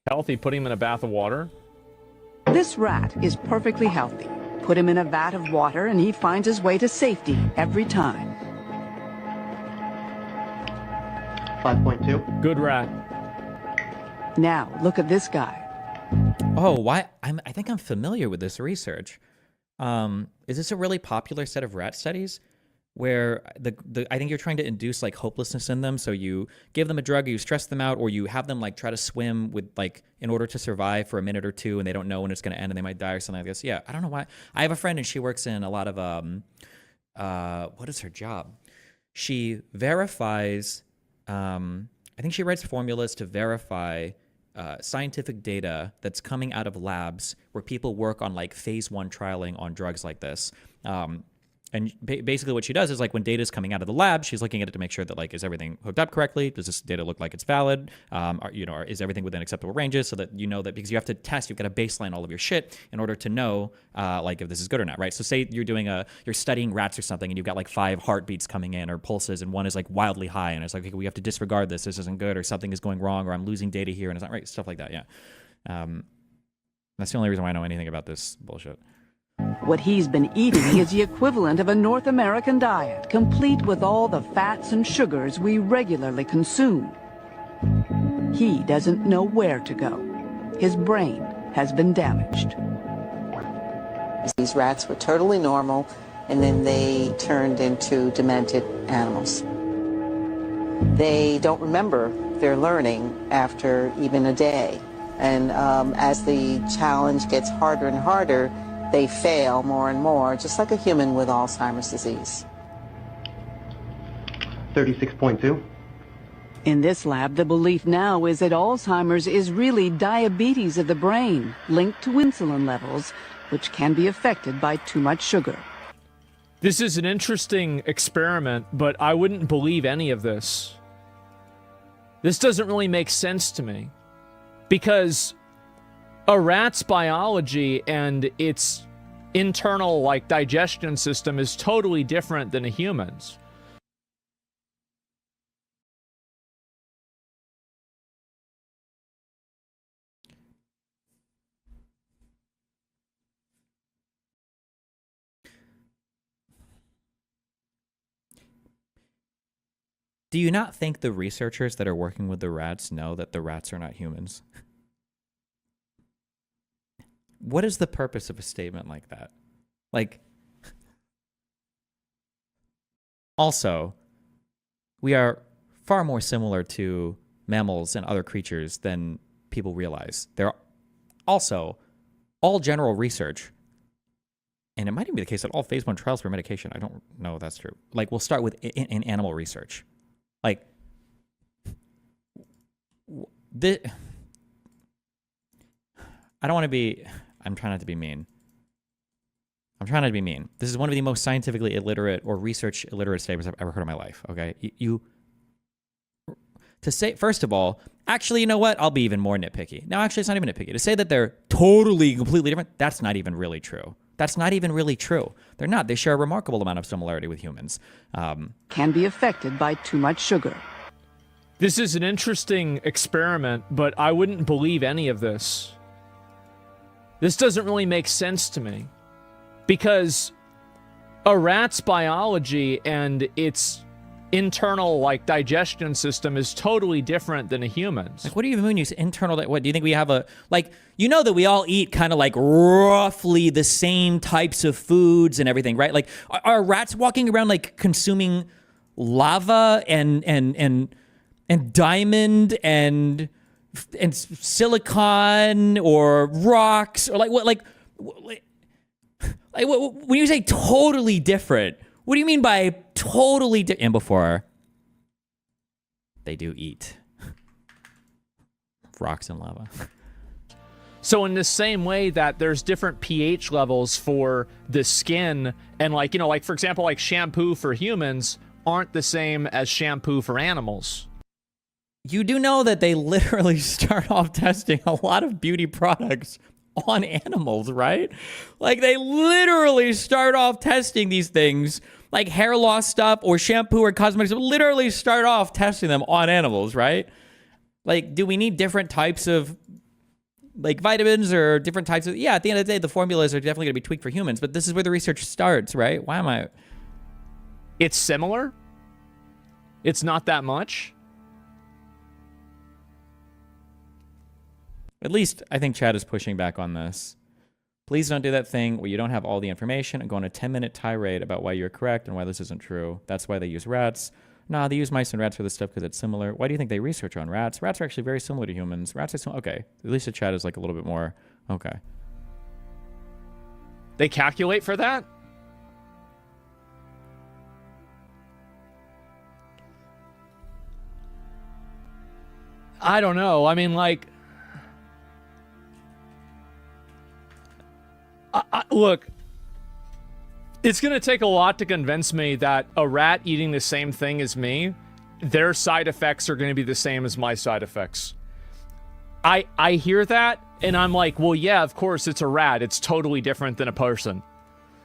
Healthy, put him in a bath of water. This rat is perfectly healthy. Put him in a vat of water and he finds his way to safety every time. 5.2. Good rat. Now, look at this guy. Oh, why? I think I'm familiar with this research. Is this a really popular set of rat studies where I think you're trying to induce like hopelessness in them? So you give them a drug, or you stress them out, or you have them like try to swim with like in order to survive for a minute or two, and they don't know when it's going to end, and they might die or something like this. Yeah, I don't know why. I have a friend and she works in a lot of what is her job? She verifies. I think she writes formulas to verify scientific data that's coming out of labs where people work on like phase 1 trialing on drugs like this. And basically what she does is like when data is coming out of the lab, she's looking at it to make sure that like, is everything hooked up correctly? Does this data look like it's valid? Is everything within acceptable ranges, so that you know that, because you have to test, you've got to baseline all of your shit in order to know like if this is good or not, right? So say you're doing you're studying rats or something, and you've got like 5 heartbeats coming in or pulses, and one is like wildly high, and it's like, okay, we have to disregard this. This isn't good, or something is going wrong, or I'm losing data here and it's not right. Stuff like that, yeah. That's the only reason why I know anything about this bullshit. What he's been eating is the equivalent of a North American diet, complete with all the fats and sugars we regularly consume. He doesn't know where to go. His brain has been damaged. These rats were totally normal, and then they turned into demented animals. They don't remember their learning after even a day. And as the challenge gets harder and harder, they fail more and more, just like a human with Alzheimer's disease. 36.2. In this lab, the belief now is that Alzheimer's is really diabetes of the brain, linked to insulin levels, which can be affected by too much sugar. This is an interesting experiment, but I wouldn't believe any of this. This doesn't really make sense to me, because a rat's biology and its internal like digestion system is totally different than a human's. Do you not think the researchers that are working with the rats know that the rats are not humans? What is the purpose of a statement like that? Like, also, we are far more similar to mammals and other creatures than people realize. There are also all general research, and it might even be the case that all phase 1 trials for medication, I don't know if that's true. Like, we'll start with in animal research. Like, I don't want to be... I'm trying not to be mean. This is one of the most scientifically illiterate or research illiterate statements I've ever heard in my life, okay? To say, first of all, actually, you know what? I'll be even more nitpicky. No, actually, it's not even nitpicky. To say that they're totally, completely different, that's not even really true. They're not. They share a remarkable amount of similarity with humans. Can be affected by too much sugar. This is an interesting experiment, but I wouldn't believe any of this. This doesn't really make sense to me, because a rat's biology and its internal like digestion system is totally different than a human's. Like, what do you mean you say internal? What do you think we have a, like, you know that we all eat kind of like roughly the same types of foods and everything, right? Like, are rats walking around like consuming lava and diamond and silicon or rocks, or like what, like when you say totally different, what do you mean by totally different? And before, they do eat rocks and lava. So in the same way that there's different pH levels for the skin, and like, you know, like for example, like shampoo for humans aren't the same as shampoo for animals. You do know that they literally start off testing a lot of beauty products on animals, right? Like, they literally start off testing these things, like hair loss stuff or shampoo or cosmetics, literally start off testing them on animals, right? Like, do we need different types of like vitamins or different types of, yeah, at the end of the day, the formulas are definitely going to be tweaked for humans, but this is where the research starts, right? Why am I? It's similar. It's not that much. At least I think Chad is pushing back on this. Please don't do that thing where you don't have all the information and go on a 10-minute tirade about why you're correct and why this isn't true. That's why they use rats. Nah, they use mice and rats for this stuff because it's similar. Why do you think they research on rats? Rats are actually very similar to humans. Rats are similar. Okay, at least the Chad is like a little bit more. Okay. They calculate for that? I don't know. I mean, like... look, it's going to take a lot to convince me that a rat eating the same thing as me, their side effects are going to be the same as my side effects. I hear that, and I'm like, well, yeah, of course, it's a rat. It's totally different than a person.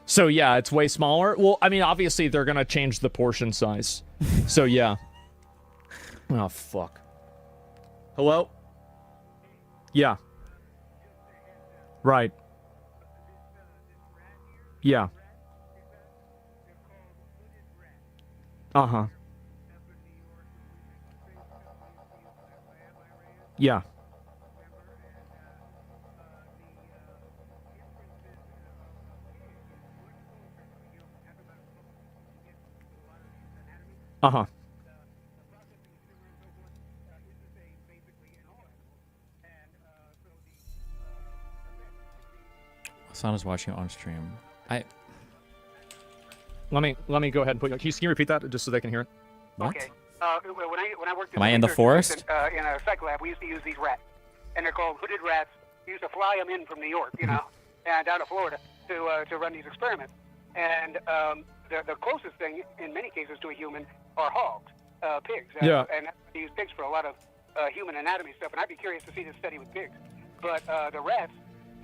So, yeah, it's way smaller. Well, I mean, obviously, they're going to change the portion size. So, yeah. Oh, fuck. Hello? Yeah. Right. Yeah. Uh-huh. Yeah. Uh-huh. Asana's watching on stream. Let me go ahead and put. Can you repeat that just so they can hear it? What? Okay. When I worked Am I in the forest? in a psych lab, we used to use these rats, and they're called hooded rats. We used to fly them in from New York, and down to Florida to run these experiments. And the closest thing, in many cases, to a human are hogs, pigs. Yeah. And they use pigs for a lot of human anatomy stuff. And I'd be curious to see this study with pigs. But the rats,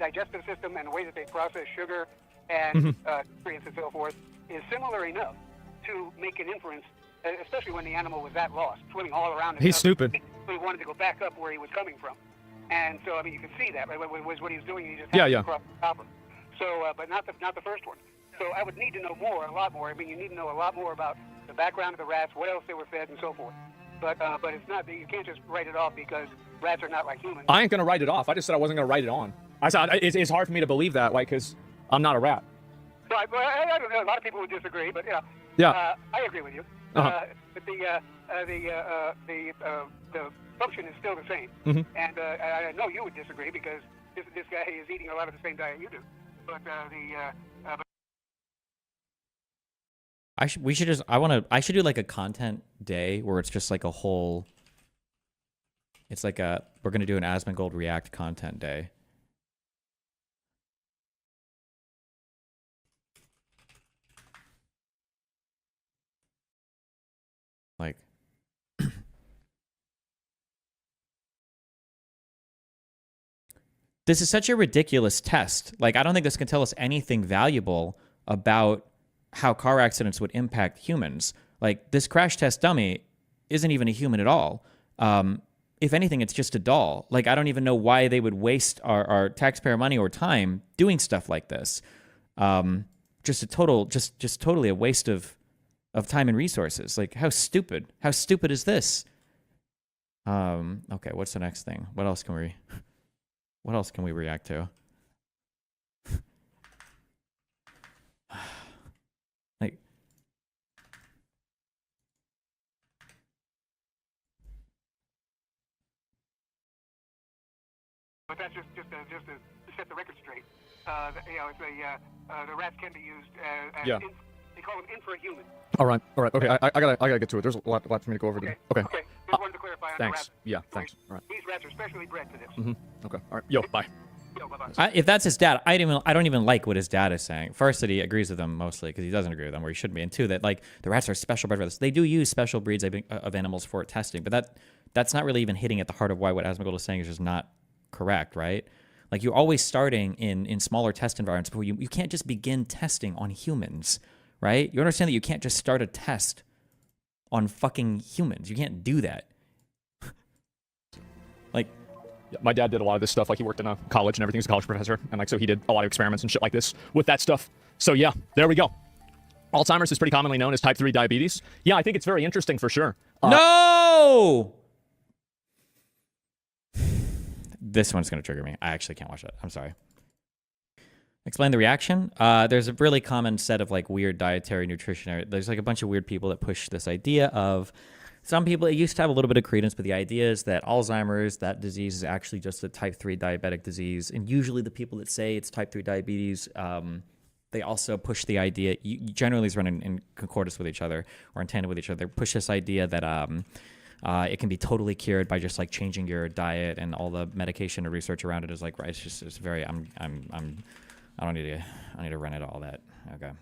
digestive system and the way that they process sugar and nutrients and so forth is similar enough to make an inference, especially when the animal was that lost, swimming all around. He's stupid. He wanted to go back up where he was coming from. And so, I mean, you can see that, right? What he was doing, he just had to cross the copper. So, but not the first one. So I would need to know more, a lot more. I mean, you need to know a lot more about the background of the rats, what else they were fed, and so forth. But it's not, you can't just write it off because rats are not like humans. I ain't gonna write it off. I just said I wasn't gonna write it on. I said it's hard for me to believe that, like, because I'm not a rat. So I don't know. A lot of people would disagree, but yeah, I agree with you. Uh-huh. But the function is still the same. Mm-hmm. And I know you would disagree because this guy is eating a lot of the same diet you do. But I should do like a content day where it's just like a whole. It's like we're gonna do an Asmongold React content day. Like, this is such a ridiculous test. Like, I don't think this can tell us anything valuable about how car accidents would impact humans. Like, this crash test dummy isn't even a human at all. If anything, it's just a doll. Like, I don't even know why they would waste our taxpayer money or time doing stuff like this. Just totally a waste of time and resources. Like, how stupid is this? Okay, what's the next thing? What else can we react to? Like, but that's just to set the record straight. The rats can be used as they call them infrahuman. All right. Okay, I gotta get to it. There's a lot for me to go over. Okay. Okay. Just wanted to clarify on Thanks. the rats. Thanks. All right. These rats are specially bred for this. Okay. All right. Yo, bye. Yo, bye-bye. if that's his dad, I don't even like what his dad is saying. First, that he agrees with them mostly because he doesn't agree with them, where he shouldn't be. And two, that like the rats are special bred for this. They do use special breeds of animals for testing, but that's not really even hitting at the heart of why what Asmongold is saying is just not correct, right? Like, you're always starting in smaller test environments before you can't just begin testing on humans, right? You understand that you can't just start a test on fucking humans. You can't do that. Like, My dad did a lot of this stuff. Like, he worked in a college and everything. He's a college professor. And, like, so he did a lot of experiments and shit like this with that stuff. So, yeah, there we go. Alzheimer's is pretty commonly known as type 3 diabetes. Yeah, I think it's very interesting for sure. No! This one's going to trigger me. I actually can't watch that. I'm sorry. Explain the reaction. There's a really common set of, like, weird dietary nutrition. There's, like, a bunch of weird people that push this idea of... Some people, it used to have a little bit of credence, but the idea is that Alzheimer's, that disease, is actually just a type 3 diabetic disease. And usually the people that say it's type 3 diabetes, they also push the idea, generally is running in concordance with each other or in tandem with each other, push this idea that it can be totally cured by just like changing your diet, and all the medication and research around it is like, right, it's very, I need to run into all that. Okay.